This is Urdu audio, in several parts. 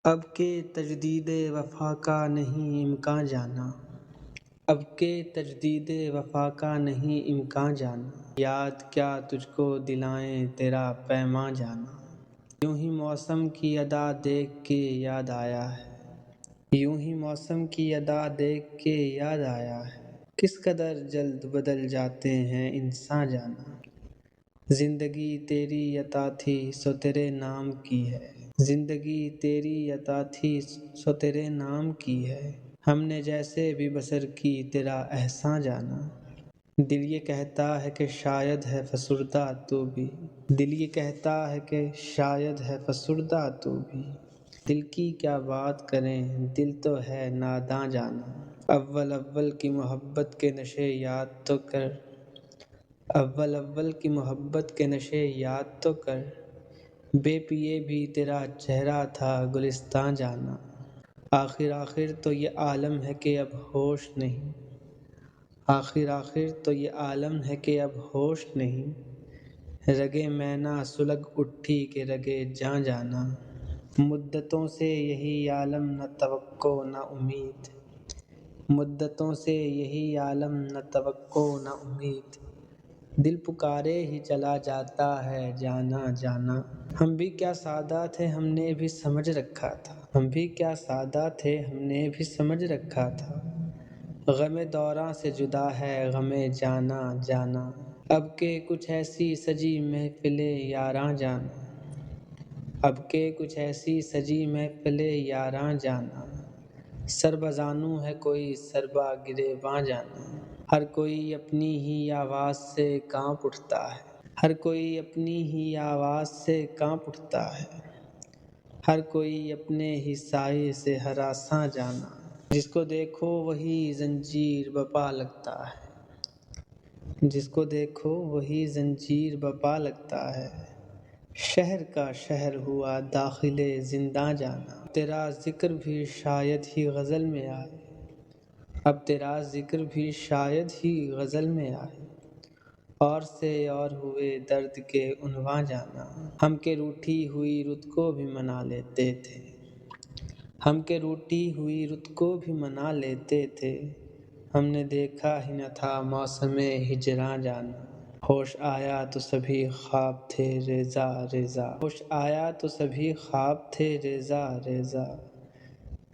اب کہ تجدید وفا کا نہیں امکان جانا، اب کہ تجدید وفا کا نہیں امکان جانا، یاد کیا تجھ کو دلائیں تیرا پیماں جانا۔ یوں ہی موسم کی ادا دیکھ کے یاد آیا ہے، یوں ہی موسم کی ادا دیکھ کے یاد آیا ہے، کس قدر جلد بدل جاتے ہیں انسان جانا۔ زندگی تیری عطا تھی سو تیرے نام کی ہے، زندگی تیری عطا تھی سو تیرے نام کی ہے، ہم نے جیسے بھی بسر کی تیرا احسان جانا۔ دل یہ کہتا ہے کہ شاید ہے فسردہ تو بھی، دل یہ کہتا ہے کہ شاید ہے فسردہ تو بھی، دل کی کیا بات کریں دل تو ہے ناداں جانا۔ اول اول کی محبت کے نشے یاد تو کر، اول اول کی محبت کے نشے یاد تو کر، بے پیے بھی تیرا چہرہ تھا گلستان جانا۔ آخر آخر تو یہ عالم ہے کہ اب ہوش نہیں، آخر آخر تو یہ عالم ہے کہ اب ہوش نہیں، رگے مینا سلگ اٹھی کہ رگے جاں جانا۔ مدتوں سے یہی عالم نہ توقع نہ امید، مدتوں سے یہی عالم نہ توقع نہ امید، دل پکارے ہی چلا جاتا ہے جانا جانا۔ ہم بھی کیا سادہ تھے ہم نے بھی سمجھ رکھا تھا، ہم بھی کیا سادہ تھے ہم نے بھی سمجھ رکھا تھا، غم دوراں سے جدا ہے غم جانا جانا۔ اب کہ کچھ ایسی سجی محفل یاراں جانا، اب کہ کچھ ایسی سجی محفل یاراں جانا، سر بزانوں ہے کوئی سربا گریباں جانا۔ ہر کوئی اپنی ہی آواز سے کانپ اٹھتا ہے، ہر کوئی اپنی ہی آواز سے کانپ اٹھتا ہے، ہر کوئی اپنے ہی سائے سے ہراساں جانا۔ جس کو دیکھو وہی زنجیر بپا لگتا ہے، جس کو دیکھو وہی زنجیر بپا لگتا ہے، شہر کا شہر ہوا داخل زنداں جانا۔ تیرا ذکر بھی شاید ہی غزل میں آئے، اب تیرا ذکر بھی شاید ہی غزل میں آئے، اور سے اور ہوئے درد کے عنواں جانا۔ ہم کہ روٹھی ہوئی رت کو بھی منا لیتے تھے، ہم کہ روٹھی ہوئی رت کو بھی منا لیتے تھے، ہم نے دیکھا ہی نہ تھا موسم ہجراں جانا۔ ہوش آیا تو سبھی خواب تھے ریزہ ریزہ، ہوش آیا تو سبھی خواب تھے ریزہ ریزہ،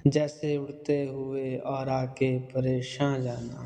جیسے اڑتے ہوئے اور آ کے پریشاں جانا۔